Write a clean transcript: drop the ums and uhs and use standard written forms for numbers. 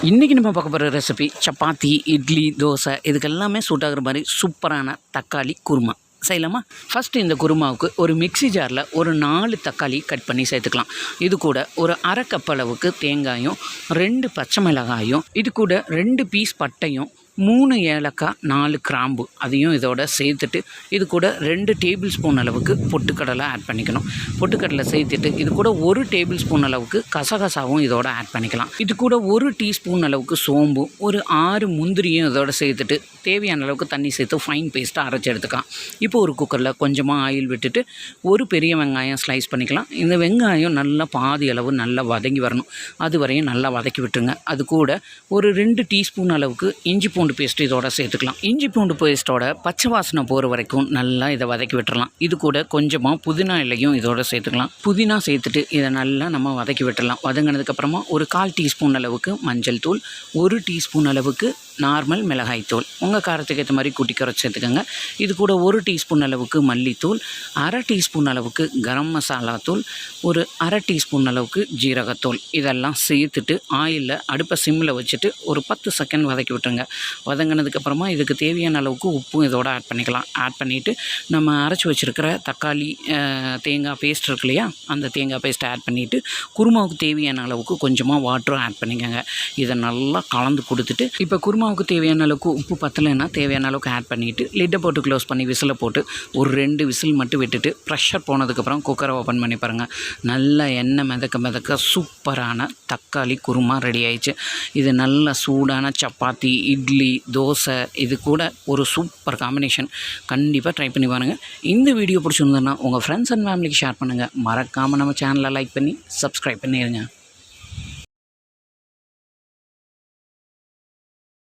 இன்றைக்கி நம்ம பார்க்க போகிற ரெசிபி சப்பாத்தி, இட்லி, தோசை இதுக்கெல்லாமே சூட் ஆகிற மாதிரி சூப்பரான தக்காளி குருமா செய்யலாமா? ஃபஸ்ட்டு இந்த குருமாவுக்கு ஒரு மிக்ஸி ஜாரில் ஒரு 4 தக்காளி கட் பண்ணி சேர்த்துக்கலாம். இது கூட ஒரு அரை கப் அளவுக்கு தேங்காயும் 2 பச்சை மிளகாயும், இது கூட 2 பீஸ் பட்டையும், 3 ஏலக்காய், 4 கிராம்பு அதையும் இதோட சேர்த்துட்டு இது கூட 2 டேபிள் ஸ்பூன் அளவுக்கு பொட்டுக்கடலை ஆட் பண்ணிக்கணும். பொட்டுக்கடலை சேர்த்துட்டு இது கூட 1 டேபிள் ஸ்பூன் அளவுக்கு கசகசாவும் இதோட ஆட் பண்ணிக்கலாம். இது கூட 1 டீஸ்பூன் அளவுக்கு சோம்பும், ஒரு 6 முந்திரியும் இதோட சேர்த்துட்டு தேவையான அளவுக்கு தண்ணி சேர்த்து ஃபைன் பேஸ்ட்டாக அரைச்சி எடுத்துக்கலாம். இப்போ ஒரு குக்கரில் கொஞ்சமாக ஆயில் விட்டுட்டு ஒரு பெரிய வெங்காயம் ஸ்லைஸ் பண்ணிக்கலாம். இந்த வெங்காயம் நல்லா பாதி அளவு நல்லா வதங்கி வரணும். அது வரையும் நல்லா வதக்கி விட்டுருங்க. அது கூட ஒரு 2 டீஸ்பூன் அளவுக்கு இஞ்சி பூண்டு பேஸ்ட் இதோட சேர்த்துக்கலாம். இஞ்சி பூண்டு பேஸ்ட்டோட பச்சை வாசனை போகிற வரைக்கும் நல்லா இதை வதக்கி விட்டுறலாம். இது கூட கொஞ்சமாக புதினா இலையும் இதோட சேர்த்துக்கலாம். புதினா சேர்த்துட்டு இதை நல்லா நம்ம வதக்கி விட்டுடலாம். வதங்கினதுக்கப்புறமா ஒரு 1/4 டீஸ்பூன் அளவுக்கு மஞ்சள் தூள், 1 டீஸ்பூன் அளவுக்கு நார்மல் மிளகாய் தூள், உங்கள் காரத்துக்கு ஏற்ற மாதிரி கூட்டி குறைச்சி சேர்த்துக்கோங்க. இது கூட 1 டீஸ்பூன் அளவுக்கு மல்லித்தூள், அரை டீஸ்பூன் அளவுக்கு கரம் மசாலா தூள், ஒரு அரை டீஸ்பூன் அளவுக்கு ஜீரகத்தூள் இதெல்லாம் சேர்த்துட்டு ஆயிலில் அடுப்பை சிம்மில் வச்சுட்டு ஒரு 10 செகண்ட் வதக்கி விட்டுருங்க. வதங்கினதுக்கப்புறமா இதுக்கு தேவையான அளவுக்கு உப்பும் இதோட ஆட் பண்ணிக்கலாம். ஆட் பண்ணிவிட்டு நம்ம அரைச்சி வச்சுருக்கிற தக்காளி தேங்காய் பேஸ்ட் இருக்கு இல்லையா, அந்த தேங்காய் பேஸ்ட்டை ஆட் பண்ணிவிட்டு குருமாவுக்கு தேவையான அளவுக்கு கொஞ்சமாக வாட்டரும் ஆட் பண்ணிக்கோங்க. இதை நல்லா கலந்து கொடுத்துட்டு இப்போ குருமாவுக்கு தேவையான அளவுக்கு உப்பு பத்தலைன்னா தேவையான அளவுக்கு ஆட் பண்ணிவிட்டு லிட்டை போட்டு க்ளோஸ் பண்ணி விசிலை போட்டு ஒரு 2 விசில் மட்டும் விட்டுட்டு ப்ரெஷர் போனதுக்கப்புறம் குக்கரை ஓப்பன் பண்ணி பாருங்கள். நல்லா எண்ணெய் மிதக்க சூப்பரான தக்காளி குருமா ரெடி ஆயிடுச்சு. இது நல்ல சூடான சப்பாத்தி, இட்லி, தோசை இது கூட ஒரு சூப்பர் காம்பினேஷன். கண்டிப்பாக ட்ரை பண்ணி பாருங்கள். இந்த வீடியோ பிடிச்சிருந்ததுன்னா உங்கள் ஃப்ரெண்ட்ஸ் அண்ட் ஃபேமிலிக்கு ஷேர் பண்ணுங்கள். மறக்காமல் நம்ம சேனலை லைக் பண்ணி சப்ஸ்கிரைப் பண்ணிடுங்க.